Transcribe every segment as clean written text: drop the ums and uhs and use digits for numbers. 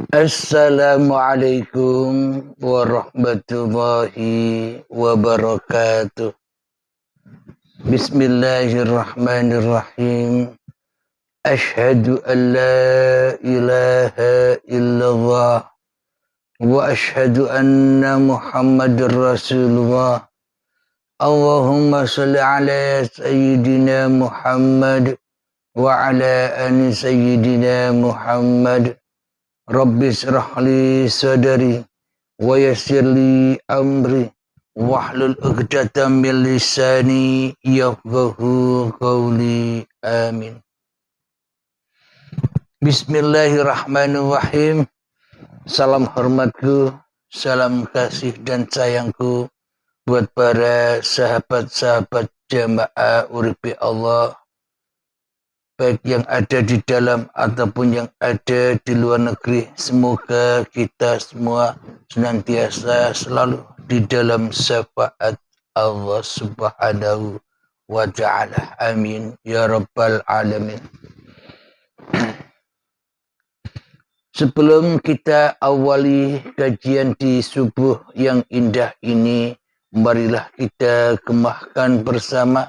Assalamualaikum warahmatullahi wabarakatuh. Bismillahirrahmanirrahim. Ashhadu an la ilaha illallah wa ashhadu anna Muhammadar Rasulullah. Allahumma salli ala sayyidina Muhammad wa ala ali sayyidina Muhammad. Rabbi syrah li sadari wa yassir li amri wahlul 'uqdatam min lisani yafqahu qawli. Amin. Bismillahirrahmanirrahim. Salam hormatku, salam kasih dan sayangku buat para sahabat-sahabat jamaah uripi Allah, baik yang ada di dalam ataupun yang ada di luar negeri. Semoga kita semua senantiasa selalu di dalam syafaat Allah Subhanahu wa ta'ala. Amin ya rabbal alamin. Sebelum kita awali kajian di subuh yang indah ini, marilah kita kemahkan bersama.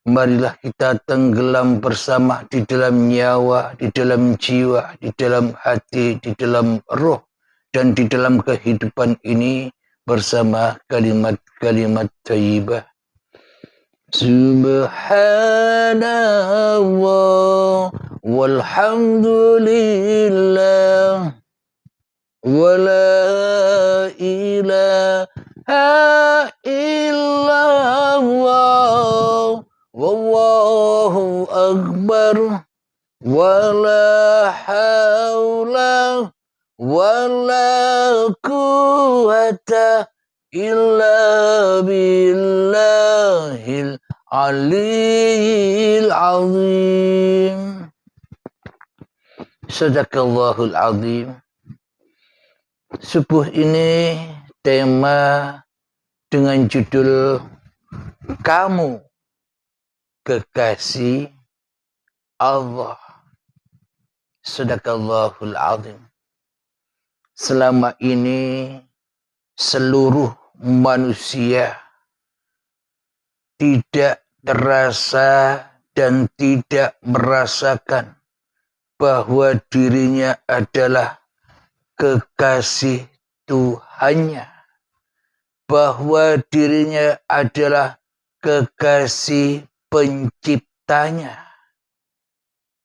Marilah kita tenggelam bersama di dalam nyawa, di dalam jiwa, di dalam hati, di dalam roh, dan di dalam kehidupan ini bersama kalimat-kalimat thayyibah. Subhanallah walhamdulillah wa la ilaha illallah wallahu akbar wala haula wala quwwata illa billahil aliyil azim. Sadaqallahul azim. Subuh ini tema dengan judul Kamu Kekasih Allah. Sadaqallahul azim. Selama ini seluruh manusia tidak terasa dan tidak merasakan bahwa dirinya adalah kekasih Tuhannya, bahwa dirinya adalah kekasih penciptanya.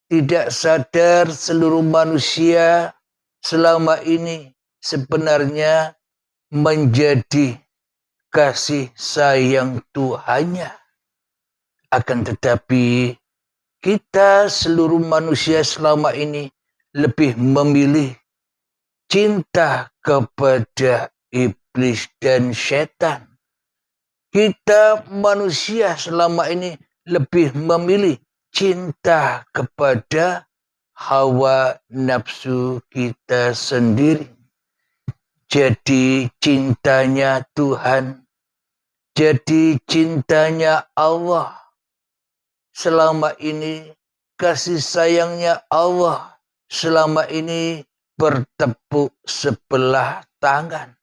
Tidak sadar seluruh manusia selama ini sebenarnya menjadi kasih sayang Tuhannya. Akan tetapi kita seluruh manusia selama ini lebih memilih cinta kepada iblis dan setan. Kita manusia selama ini lebih memilih cinta kepada hawa nafsu kita sendiri. Jadi cintanya Tuhan, jadi cintanya Allah. Selama ini kasih sayangnya Allah selama ini bertepuk sebelah tangan.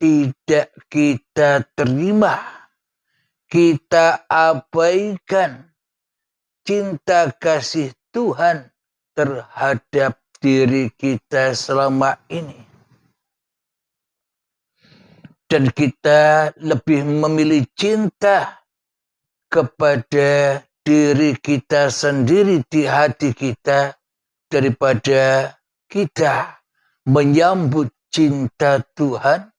Tidak kita terima, kita abaikan cinta kasih Tuhan terhadap diri kita selama ini. Dan kita lebih memilih cinta kepada diri kita sendiri di hati kita daripada kita menyambut cinta Tuhan,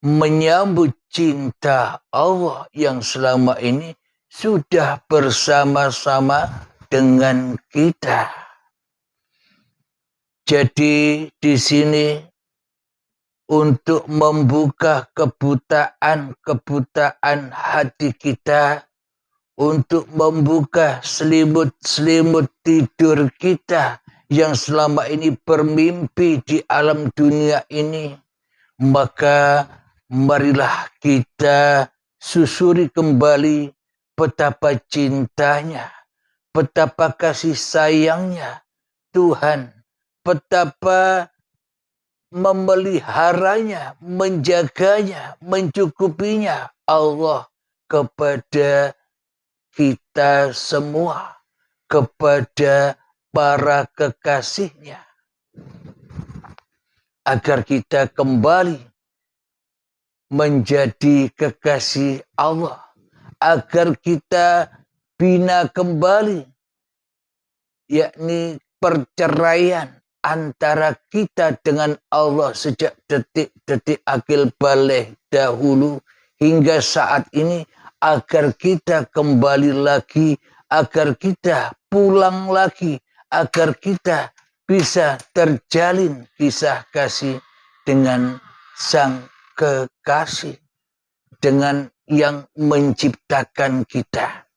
menyambut cinta Allah yang selama ini sudah bersama-sama dengan kita. Jadi di sini untuk membuka kebutaan hati kita, untuk membuka selimut-selimut tidur kita yang selama ini bermimpi di alam dunia ini, maka marilah kita susuri kembali betapa cintanya, betapa kasih sayangnya Tuhan, betapa memeliharanya, menjaganya, mencukupinya Allah kepada kita semua, kepada para kekasihnya, agar kita kembali menjadi kekasih Allah, agar kita bina kembali, yakni perceraian antara kita dengan Allah sejak detik-detik akil balik dahulu hingga saat ini, agar kita kembali lagi, agar kita pulang lagi, agar kita bisa terjalin kisah kasih dengan sang kekasih, dengan yang menciptakan kita.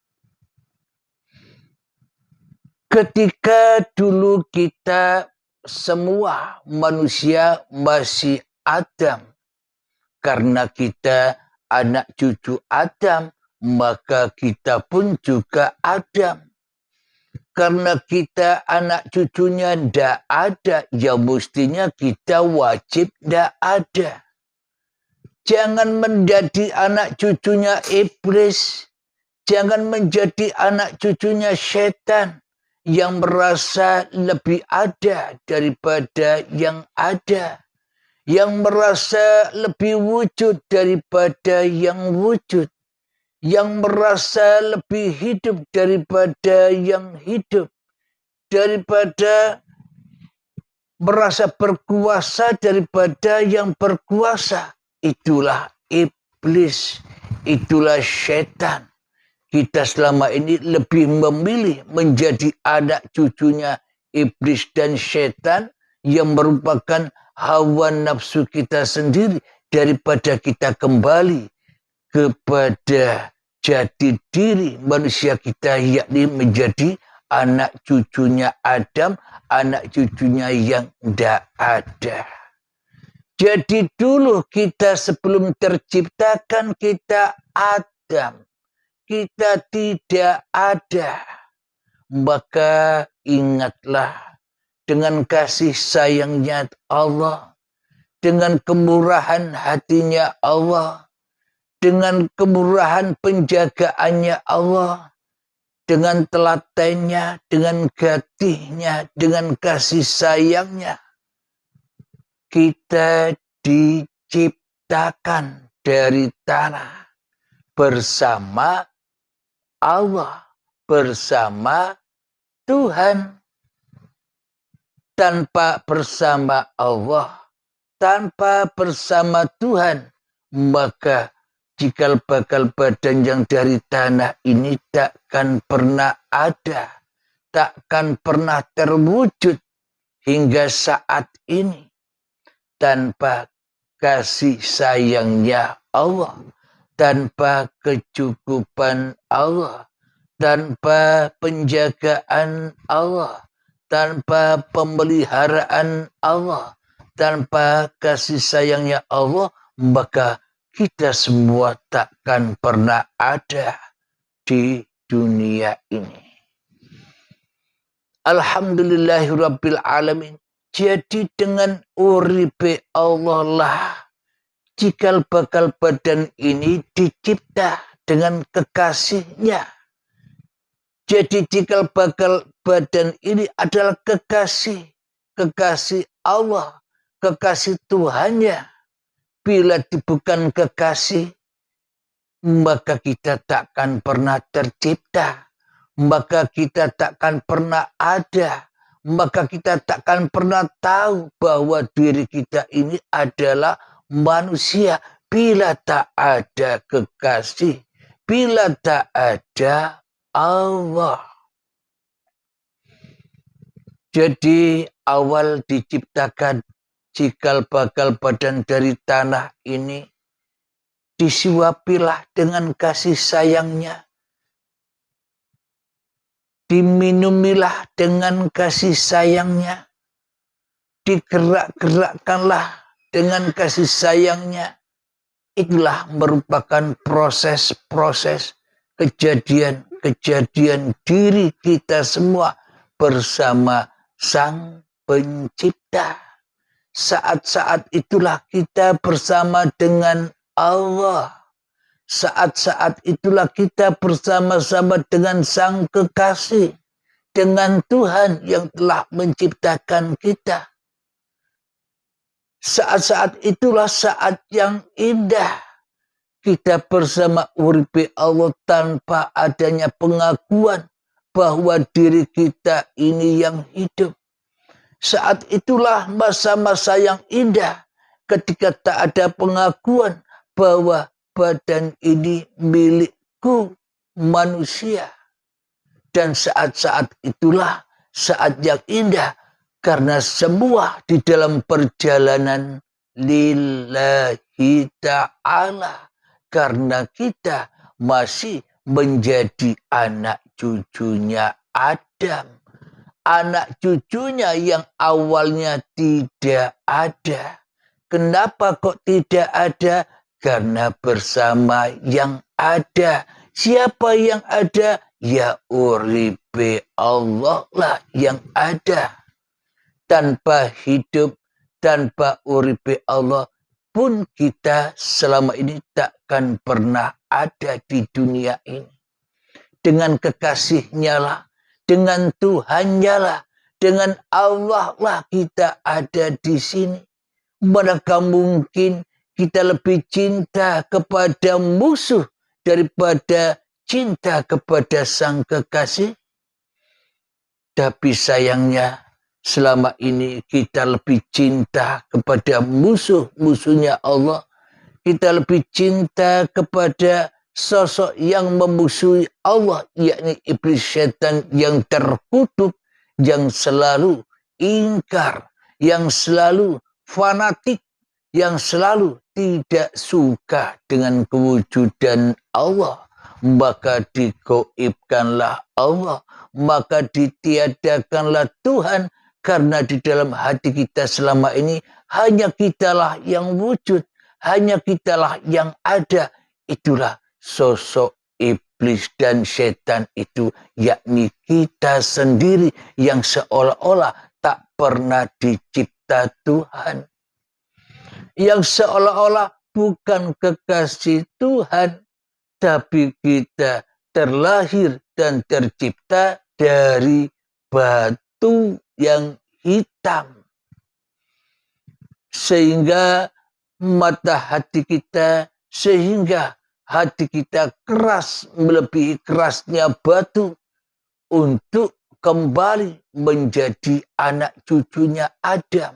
Ketika dulu kita semua manusia masih Adam, karena kita anak cucu Adam, maka kita pun juga Adam. Karena kita anak cucunya ndak ada, ya mestinya kita wajib ndak ada. Jangan menjadi anak cucunya iblis, jangan menjadi anak cucunya setan yang merasa lebih ada daripada yang ada, yang merasa lebih wujud daripada yang wujud, yang merasa lebih hidup daripada yang hidup, daripada merasa berkuasa daripada yang berkuasa. Itulah iblis, itulah setan. Kita selama ini lebih memilih menjadi anak cucunya iblis dan setan yang merupakan hawa nafsu kita sendiri, daripada kita kembali kepada jati diri manusia kita, yakni menjadi anak cucunya Adam, anak cucunya yang tidak ada. Jadi dulu kita sebelum terciptakan kita Adam, kita tidak ada. Maka ingatlah, dengan kasih sayangnya Allah, dengan kemurahan hatinya Allah, dengan kemurahan penjagaannya Allah, dengan telatennya, dengan gatihnya, dengan kasih sayangnya, kita diciptakan dari tanah bersama Allah, bersama Tuhan. Tanpa bersama Allah, tanpa bersama Tuhan, maka cikal bakal badan yang dari tanah ini takkan pernah ada, takkan pernah terwujud hingga saat ini. Tanpa kasih sayangnya Allah, tanpa kecukupan Allah, tanpa penjagaan Allah, tanpa pemeliharaan Allah, tanpa kasih sayangnya Allah, maka kita semua takkan pernah ada di dunia ini. Alhamdulillahirabbil alamin. Jadi dengan uripe Allah lah cikal bakal badan ini dicipta dengan kekasihnya. Jadi cikal bakal badan ini adalah kekasih Allah, kekasih Tuhannya. Bila bukan kekasih, maka kita takkan pernah tercipta, maka kita takkan pernah ada, maka kita takkan pernah tahu bahwa diri kita ini adalah manusia. Bila tak ada kekasih, bila tak ada Allah. Jadi awal diciptakan cikal bakal badan dari tanah ini, disuapilah dengan kasih sayangnya, diminumilah dengan kasih sayangnya, digerak-gerakkanlah dengan kasih sayangnya. Itulah merupakan proses-proses kejadian-kejadian diri kita semua bersama Sang Pencipta. Saat-saat itulah kita bersama dengan Allah. Saat-saat itulah kita bersama-sama dengan Sang Kekasih, dengan Tuhan yang telah menciptakan kita. Saat-saat itulah saat yang indah. Kita bersama uripi Allah tanpa adanya pengakuan bahwa diri kita ini yang hidup. Saat itulah masa-masa yang indah ketika tak ada pengakuan bahwa badan ini milikku manusia. Dan saat-saat itulah saat yang indah karena semua di dalam perjalanan lillahi ta'ala. Karena kita masih menjadi anak cucunya Adam. Anak cucunya yang awalnya tidak ada. Kenapa kok tidak ada? Karena bersama yang ada. Siapa yang ada? Ya uripe Allah lah yang ada. Tanpa hidup, tanpa uripe Allah pun kita selama ini takkan pernah ada di dunia ini. Dengan kekasihnya lah, dengan Tuhannya lah, dengan Allah lah kita ada di sini. Manakah mungkin kita lebih cinta kepada musuh daripada cinta kepada Sang Kekasih? Tapi sayangnya selama ini kita lebih cinta kepada musuhnya Allah. Kita lebih cinta kepada sosok yang memusuhi Allah, yakni iblis syaitan yang terkutuk, yang selalu ingkar, yang selalu fanatik, yang selalu tidak suka dengan kewujudan Allah. Maka digoibkanlah Allah, maka ditiadakanlah Tuhan, karena di dalam hati kita selama ini hanya kitalah yang wujud, hanya kitalah yang ada. Itulah sosok iblis dan setan itu, yakni kita sendiri yang seolah-olah tak pernah dicipta Tuhan, yang seolah-olah bukan kekasih Tuhan, tapi kita terlahir dan tercipta dari batu yang hitam. Sehingga mata hati kita, sehingga hati kita keras melebihi kerasnya batu untuk kembali menjadi anak cucunya Adam.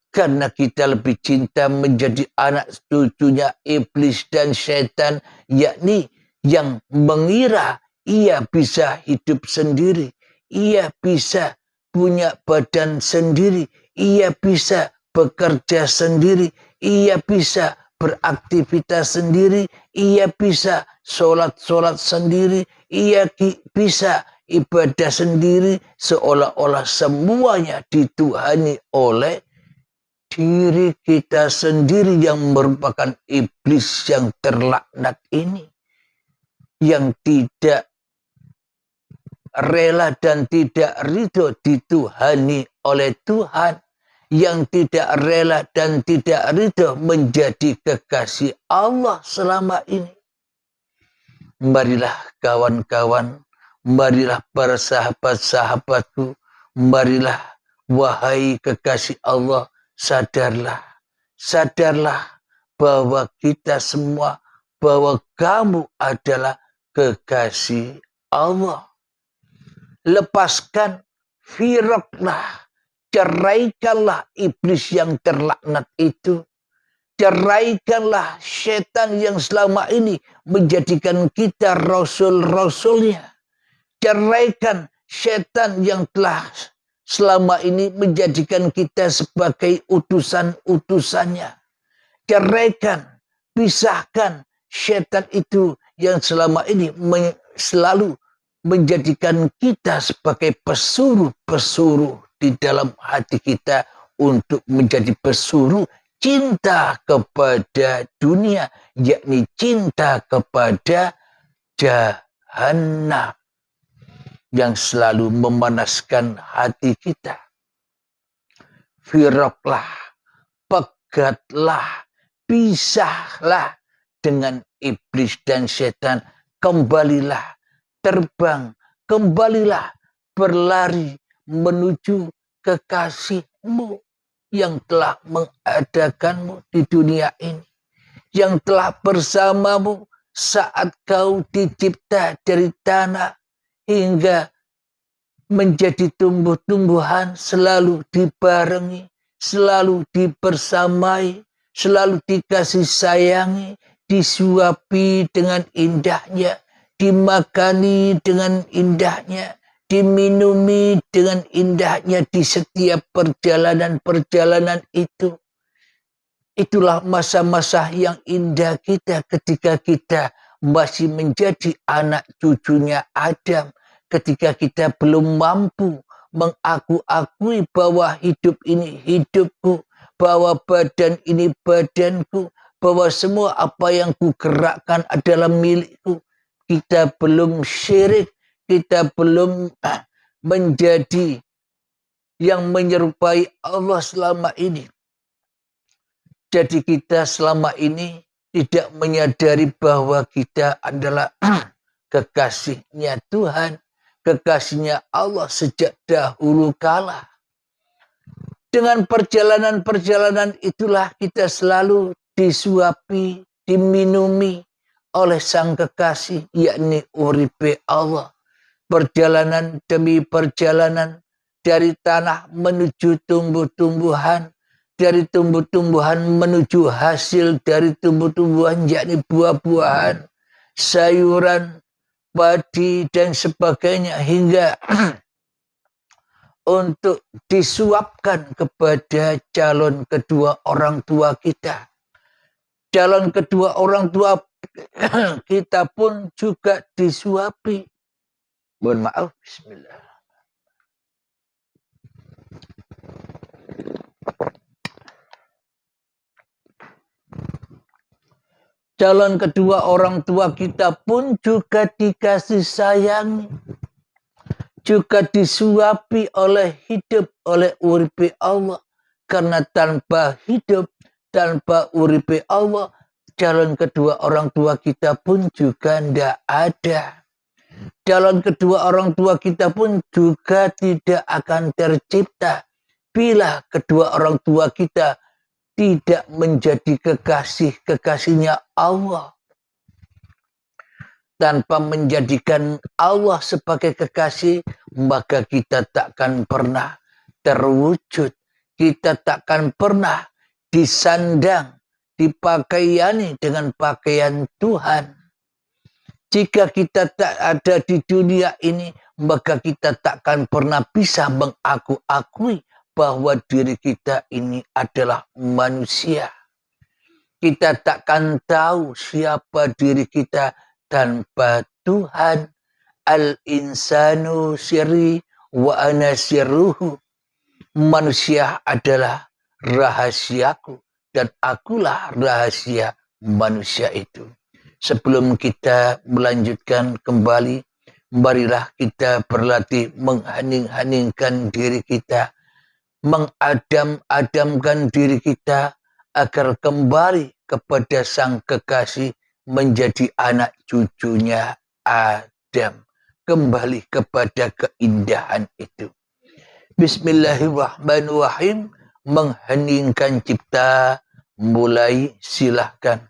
Karena kita lebih cinta menjadi anak cucunya iblis dan setan, yakni yang mengira ia bisa hidup sendiri, ia bisa punya badan sendiri, ia bisa bekerja sendiri, ia bisa beraktivitas sendiri, ia bisa sholat sendiri, ia bisa ibadah sendiri, seolah-olah semuanya dituhani oleh diri kita sendiri yang merupakan iblis yang terlaknat ini, yang tidak rela dan tidak ridho dituhani oleh Tuhan, yang tidak rela dan tidak ridho menjadi kekasih Allah selama ini. Marilah kawan-kawan, marilah para sahabat-sahabatku, marilah wahai kekasih Allah, sadarlah bahwa kita semua, bahwa kamu adalah kekasih Allah. Lepaskan, firoklah, ceraikanlah iblis yang terlaknat itu. Ceraikanlah setan yang selama ini menjadikan kita rasul-rasulnya. Ceraikan setan yang telah selama ini menjadikan kita sebagai utusan-utusannya. Ceraikan, pisahkan setan itu yang selama ini selalu menjadikan kita sebagai pesuruh-pesuruh di dalam hati kita untuk menjadi pesuruh cinta kepada dunia, yakni cinta kepada Jahannam yang selalu memanaskan hati kita. firoklah, pegatlah, pisahlah dengan iblis dan setan. Kembalilah, terbang, kembalilah, berlari menuju kekasihmu yang telah mengadakanmu di dunia ini, yang telah bersamamu saat kau dicipta dari tanah hingga menjadi tumbuh-tumbuhan, selalu dibarengi, selalu dibersamai, selalu dikasih sayangi, disuapi dengan indahnya, dimakani dengan indahnya, diminumi dengan indahnya di setiap perjalanan-perjalanan itu. Itulah masa-masa yang indah kita ketika kita masih menjadi anak cucunya Adam. Ketika kita belum mampu mengaku-akui bahwa hidup ini hidupku, bahwa badan ini badanku, bahwa semua apa yang ku gerakkan adalah milikku. Kita belum syirik, kita belum menjadi yang menyerupai Allah selama ini. Jadi kita selama ini tidak menyadari bahwa kita adalah kekasihnya Tuhan, kekasihnya Allah sejak dahulu kala. Dengan perjalanan-perjalanan itulah kita selalu disuapi, diminumi oleh sang kekasih, yakni uripe Allah. Perjalanan demi perjalanan dari tanah menuju tumbuh-tumbuhan, dari tumbuh-tumbuhan menuju hasil dari tumbuh-tumbuhan, yakni buah-buahan, sayuran, padi, dan sebagainya, hingga untuk disuapkan kepada calon kedua orang tua kita. Calon kedua orang tua kita pun juga disuapi. Mohon maaf, bismillah. Calon kedua orang tua kita pun juga dikasih sayang, juga disuapi oleh hidup, oleh uripe Allah. Karena tanpa hidup, tanpa uripe Allah, calon kedua orang tua kita pun juga tidak ada. Calon kedua orang tua kita pun juga tidak akan tercipta bila kedua orang tua kita tidak menjadi kekasihnya Allah. Tanpa menjadikan Allah sebagai kekasih, maka kita takkan pernah terwujud. Kita takkan pernah disandang, dipakaiani dengan pakaian Tuhan. Jika kita tak ada di dunia ini, maka kita takkan pernah bisa mengaku-akui bahwa diri kita ini adalah manusia. Kita takkan tahu siapa diri kita tanpa Tuhan. Al-insanu sirri wa ana sirruhu. Manusia adalah rahasiaku dan akulah rahasia manusia itu. Sebelum kita melanjutkan kembali, marilah kita berlatih menghening-heningkan diri kita, mengadam-adamkan diri kita agar kembali kepada sang kekasih, menjadi anak cucunya Adam, kembali kepada keindahan itu. Bismillahirrahmanirrahim. Mengheningkan cipta, mulai, silahkan.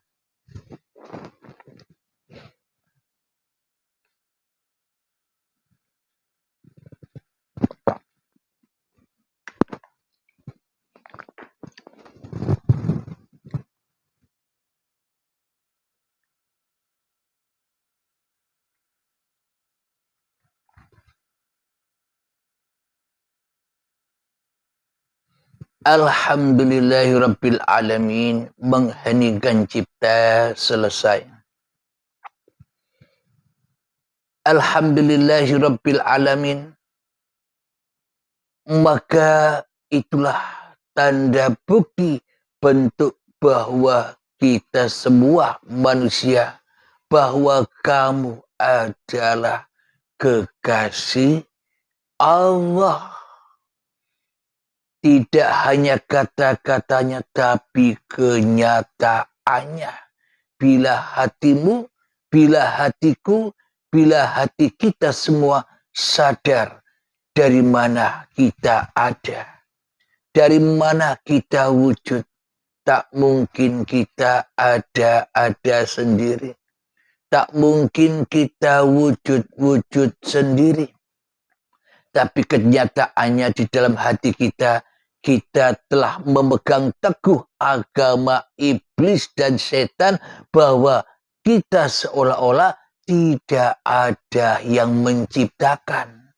Alhamdulillahirabbil alamin. Mengheningkan cipta, selesai. Alhamdulillahirabbil alamin. Maka itulah tanda bukti bentuk bahwa kita semua manusia, bahwa kamu adalah kekasih Allah. Tidak hanya kata-katanya, tapi kenyataannya. Bila hatimu, bila hatiku, bila hati kita semua sadar dari mana kita ada, dari mana kita wujud, tak mungkin kita ada sendiri. Tak mungkin kita wujud sendiri. Tapi kenyataannya di dalam hati kita, kita telah memegang teguh agama iblis dan setan bahwa kita seolah-olah tidak ada yang menciptakan.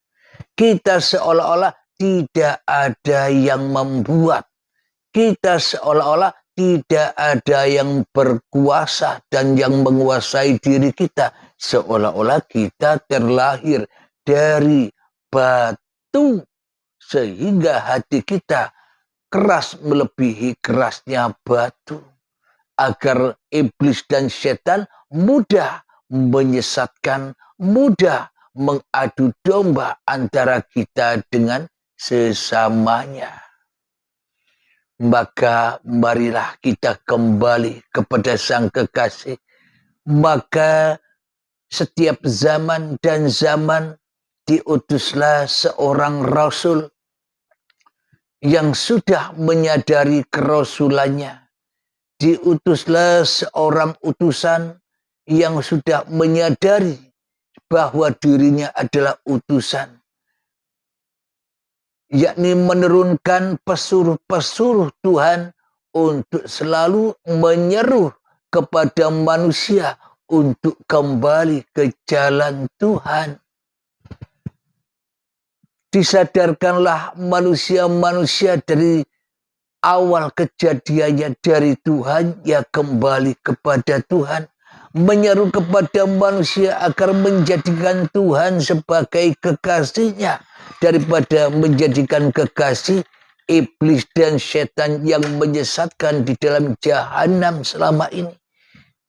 Kita seolah-olah tidak ada yang membuat. Kita seolah-olah tidak ada yang berkuasa dan yang menguasai diri kita. Seolah-olah kita terlahir dari batu. Sehingga hati kita keras melebihi kerasnya batu. Agar iblis dan setan mudah menyesatkan, mudah mengadu domba antara kita dengan sesamanya. Maka marilah kita kembali kepada Sang Kekasih. Maka setiap zaman dan zaman diutuslah seorang Rasul yang sudah menyadari kerasulannya. Diutuslah seorang utusan yang sudah menyadari bahwa dirinya adalah utusan. Yakni menurunkan pesuruh-pesuruh Tuhan untuk selalu menyeru kepada manusia untuk kembali ke jalan Tuhan. Disadarkanlah manusia-manusia dari awal kejadiannya dari Tuhan, ya kembali kepada Tuhan. Menyeru kepada manusia agar menjadikan Tuhan sebagai kekasihnya, daripada menjadikan kekasih iblis dan setan yang menyesatkan di dalam jahanam selama ini.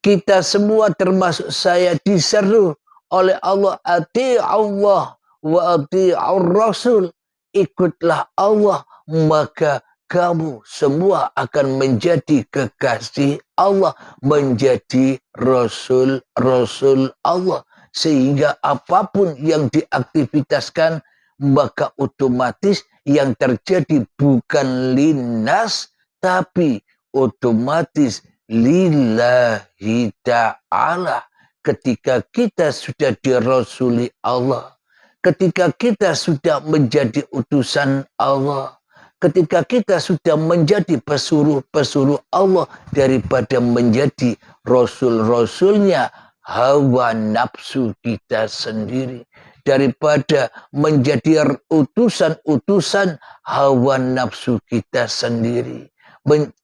Kita semua termasuk saya diseru oleh Allah, ati Allah wa ati'ur Rasul. Ikutlah Allah, maka kamu semua akan menjadi kekasih Allah, menjadi Rasul Allah. Sehingga apapun yang diaktivitaskan, maka otomatis yang terjadi bukan linnas, tapi otomatis lillahi ta'ala. Ketika kita sudah dirasuli Allah, ketika kita sudah menjadi utusan Allah, ketika kita sudah menjadi pesuruh-pesuruh Allah, daripada menjadi rasul-rasulnya hawa nafsu kita sendiri, daripada menjadi utusan-utusan hawa nafsu kita sendiri,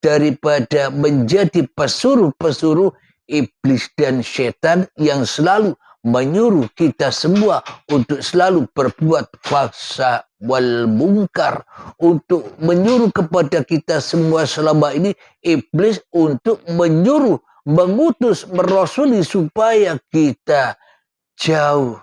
daripada menjadi pesuruh-pesuruh iblis dan setan yang selalu menyuruh kita semua untuk selalu berbuat fahsya wal munkar, untuk menyuruh kepada kita semua selama ini iblis untuk menyuruh, mengutus, merasuli supaya kita jauh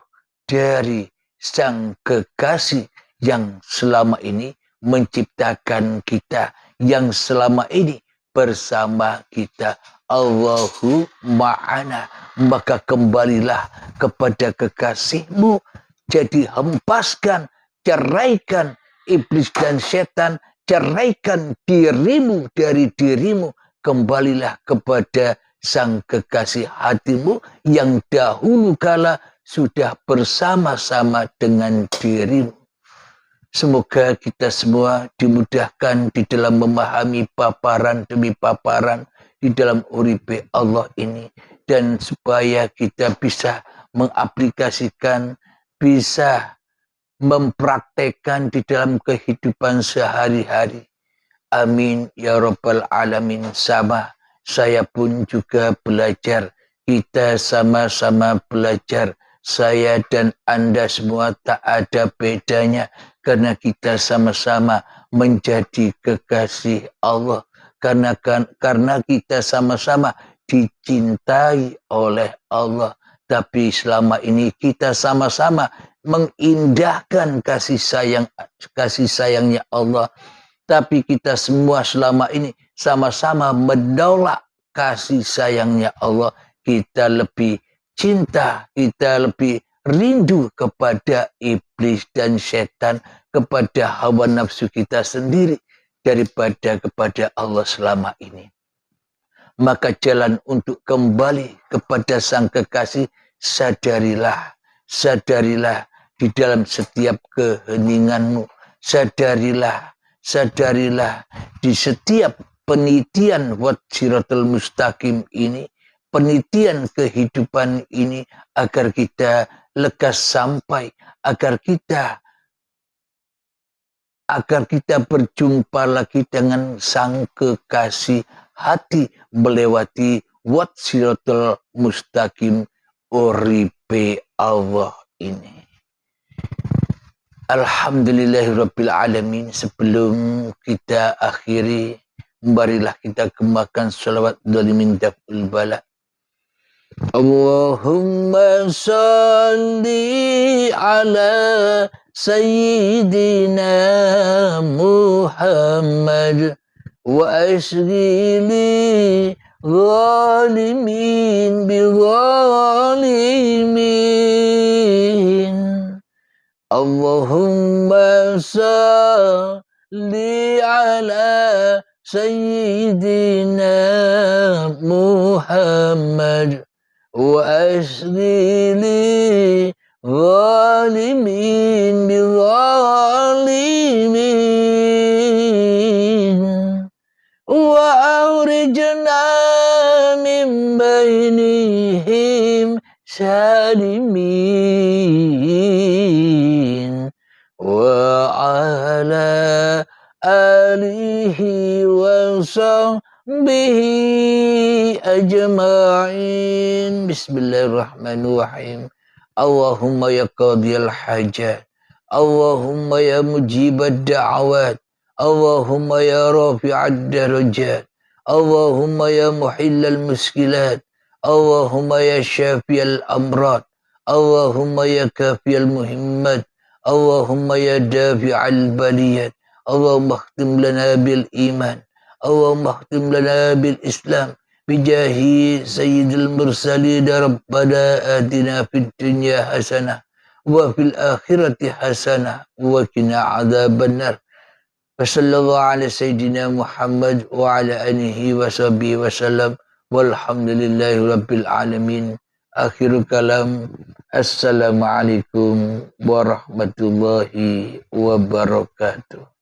dari Sang Kekasih yang selama ini menciptakan kita, yang selama ini bersama kita. Allahu ma'ana. Maka kembalilah kepada kekasihmu. Jadi hempaskan, ceraikan iblis dan setan, ceraikan dirimu dari dirimu. Kembalilah kepada Sang Kekasih hatimu yang dahulu kala sudah bersama-sama dengan dirimu. Semoga kita semua dimudahkan di dalam memahami paparan demi paparan di dalam uripe Allah ini, dan supaya kita bisa mengaplikasikan, bisa mempraktekkan di dalam kehidupan sehari-hari. Amin ya rabbal alamin. Sama saya pun juga belajar, kita sama-sama belajar. Saya dan Anda semua tak ada bedanya, karena kita sama-sama menjadi kekasih Allah. Karena kita sama-sama dicintai oleh Allah. Tapi selama ini kita sama-sama mengindahkan kasih sayangnya Allah. Tapi kita semua selama ini sama-sama menolak kasih sayangnya Allah. Kita lebih cinta, kita lebih rindu kepada iblis dan setan, kepada hawa nafsu kita sendiri daripada kepada Allah selama ini. Maka jalan untuk kembali kepada sang kekasih, sadarilah, sadarilah di dalam setiap keheninganmu, sadarilah, sadarilah di setiap penitian wat siratal mustaqim ini, penitian kehidupan ini, agar kita lekas sampai, agar kita berjumpa lagi dengan sang kekasih hati melewati wat siratal mustaqim uripe Allah ini. Alhamdulillahirabbil alamin. Sebelum kita akhiri, marilah kita kemakan salawat min daf'ul bala. Allahumma salli ala sayyidina Muhammad wa asghili zalimin bi zalimin. Allahumma salli ala sayyidina Muhammad wa asghili zalimin bi zalimin wa aurijna min bainihim salimin wa ala alihi wa sahbihi ajma'in. Bismillahirrahmanirrahim. Allahumma ya qadiyal hajat, Allahumma ya mujibad da'awat, Allahumma ya rafi'ad darajat, Allahumma ya muhillal muskilat, Allahumma ya syafiyal amrad, Allahumma ya kafiyal muhimmat, Allahumma ya dafi'al baliyat, Allahumma khtim lana bil iman, Allahumma khtim lana bil islam, bijahi sayyidil mursalin. Rabbana atina fid dunya hasanah wa fil akhirati hasanah wa qina adzabannar. Wassallallahu ala sayyidina Muhammad wa ala alihi wa sahbihi wasallam. Walhamdulillahi rabbil alamin. Akhirul kalam. Assalamualaikum warahmatullahi wabarakatuh.